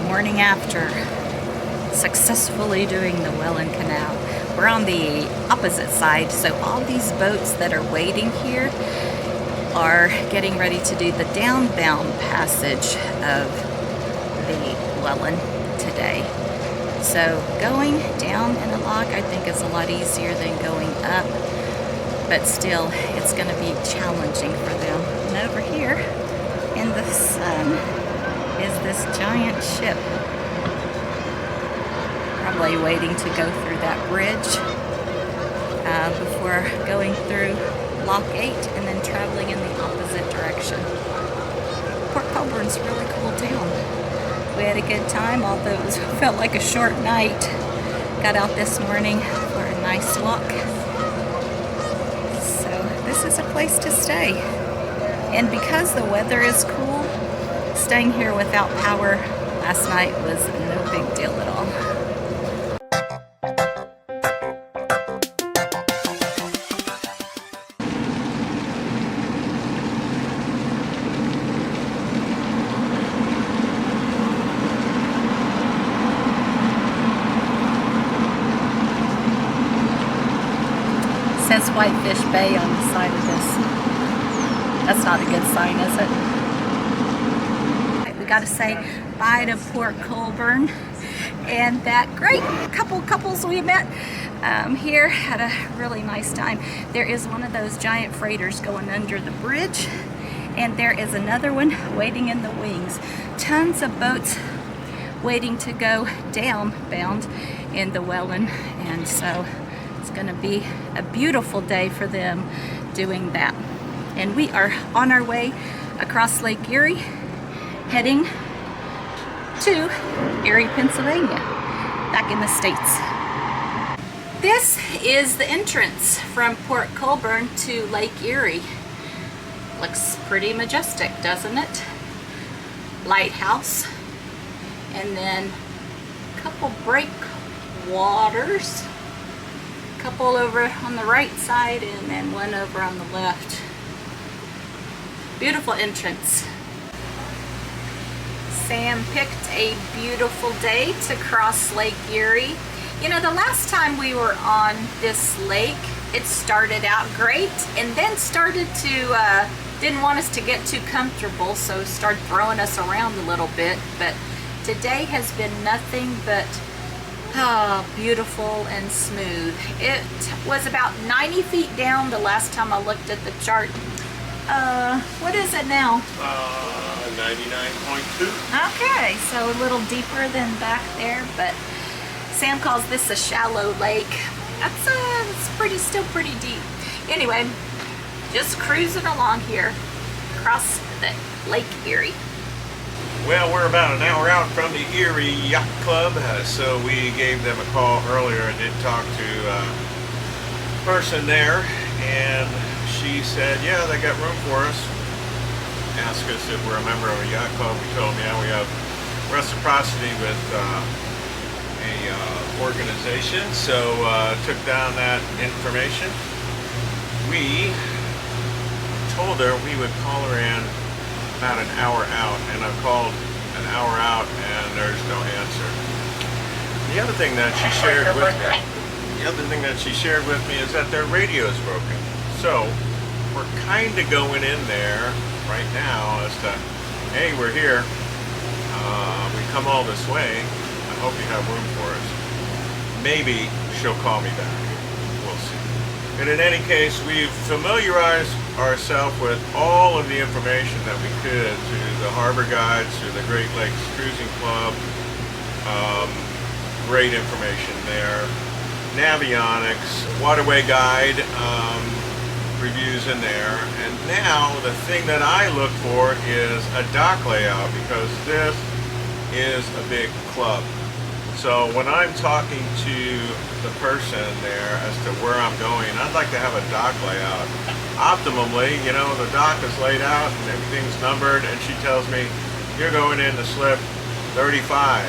morning after successfully doing the Welland Canal. We're on the opposite side, so all these boats that are waiting here are getting ready to do the downbound passage of the Welland today. So going down in a lock I think is a lot easier than going up, but still it's going to be challenging for them. And over here in the sun is this giant ship, probably waiting to go through that bridge before going through Lock 8 and then traveling in the opposite direction. Port Colborne's a really cool town. We had a good time, although it felt like a short night. Got out this morning for a nice walk. So this is a place to stay. And because the weather is cool, staying here without power last night was no big deal at all. It says Whitefish Bay on the side of this. That's not a good sign, is it? We got to say bye to Port Colborne and that great couples we met here. Had a really nice time. There is one of those giant freighters going under the bridge, and there is another one waiting in the wings. Tons of boats waiting to go downbound in the Welland, and so it's going to be a beautiful day for them doing that. And we are on our way across Lake Erie, heading to Erie, Pennsylvania, back in the States. This is the entrance from Port Colborne to Lake Erie. Looks pretty majestic, doesn't it? Lighthouse, and then a couple breakwaters. Couple over on the right side and then one over on the left. Beautiful entrance. Sam picked a beautiful day to cross Lake Erie. You know, the last time we were on this lake, it started out great and then started to, didn't want us to get too comfortable, so started throwing us around a little bit. But today has been nothing but beautiful and smooth. It was about 90 feet down the last time I looked at the chart. What is it now? 99.2. Okay, so a little deeper than back there, but Sam calls this a shallow lake. It's still pretty deep. Anyway, just cruising along here across the Lake Erie. Well, we're about an hour out from the Erie Yacht Club, so we gave them a call earlier. I did talk to a person there, and she said, yeah, they got room for us. Asked us if we're a member of a yacht club. We told them, yeah, we have reciprocity with a organization, so took down that information. We told her we would call her in about an hour out, and I've called an hour out and there's no answer. The other thing that she shared with me, is that their radio is broken. So we're kind of going in there right now as to, hey, we're here. We come all this way. I hope you have room for us. Maybe she'll call me back. We'll see. And in any case, we've familiarized ourselves with all of the information that we could through the harbor guides, through the Great Lakes Cruising Club. Great information there. Navionics, waterway guide reviews in there. And now the thing that I look for is a dock layout, because this is a big club. So when I'm talking to the person there as to where I'm going, I'd like to have a dock layout. Optimally, you know, the dock is laid out and everything's numbered, and she tells me, you're going in to slip 35.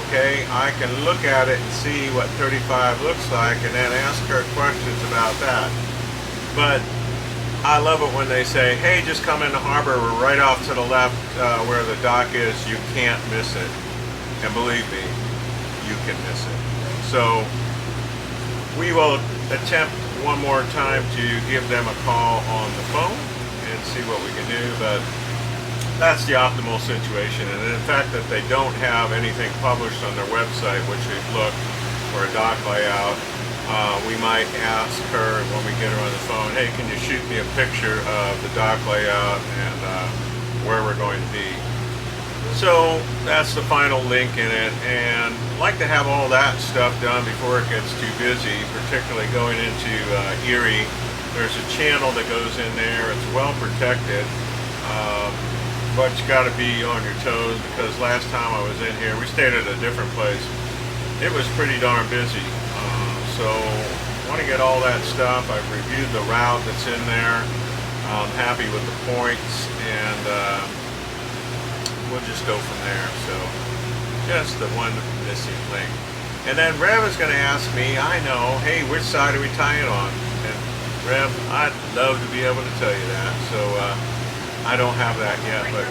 Okay, I can look at it and see what 35 looks like and then ask her questions about that. But I love it when they say, hey, just come in the harbor, we're right off to the left where the dock is, you can't miss it. and believe me, you can miss it. So we will attempt one more time to give them a call on the phone and see what we can do, but that's the optimal situation. And in fact, that they don't have anything published on their website, which we've looked for a dock layout, we might ask her when we get her on the phone, hey, can you shoot me a picture of the dock layout and where we're going to be? So that's the final link in it, and I'd like to have all that stuff done before it gets too busy, particularly going into Erie. There's a channel that goes in there. It's well protected, but you got to be on your toes, because last time I was in here, we stayed at a different place. It was pretty darn busy. So I want to get all that stuff. I've reviewed the route that's in there. I'm happy with the points, and we'll just go from there. So just the one missing link. And then Rev is going to ask me, I know, hey, which side do we tie it on? And Rev, I'd love to be able to tell you that. So I don't have that yet, but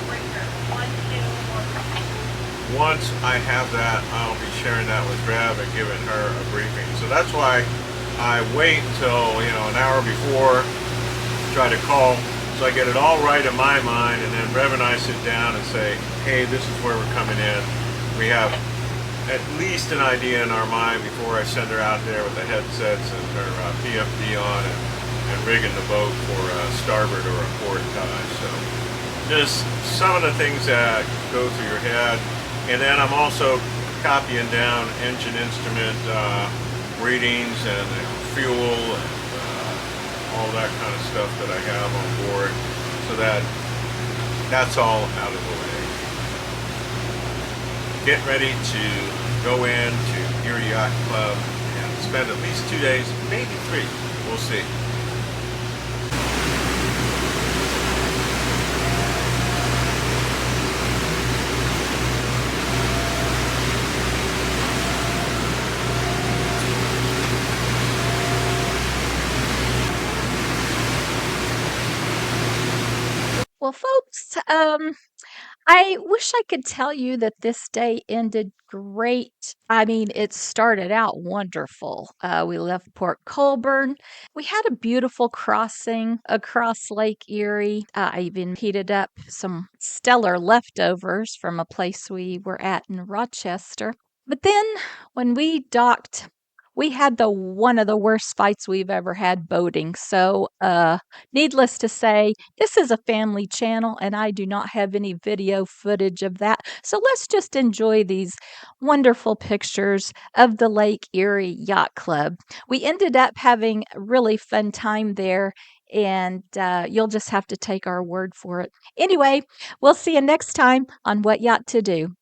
once I have that, I'll be sharing that with Rev and giving her a briefing. So that's why I wait until, an hour before, try to call, so I get it all right in my mind, and then Rev and I sit down and say, hey, this is where we're coming in. We have at least an idea in our mind before I send her out there with the headsets and her PFD on, and rigging the boat for a starboard or a port tie. So just some of the things that go through your head. And then I'm also copying down engine instrument readings and fuel and all that kind of stuff that I have on board, so that that's all out of the way. Get ready to go into Erie Yacht Club and spend at least 2 days, maybe 3. We'll see. Well, folks, I wish I could tell you that this day ended great. I mean, it started out wonderful. We left Port Colborne. We had a beautiful crossing across Lake Erie. I even heated up some stellar leftovers from a place we were at in Rochester. But then when we docked, we had the one of the worst fights we've ever had boating. So, needless to say, this is a family channel, and I do not have any video footage of that. So let's just enjoy these wonderful pictures of the Lake Erie Yacht Club. We ended up having a really fun time there, and you'll just have to take our word for it. Anyway, we'll see you next time on What Yacht To Do.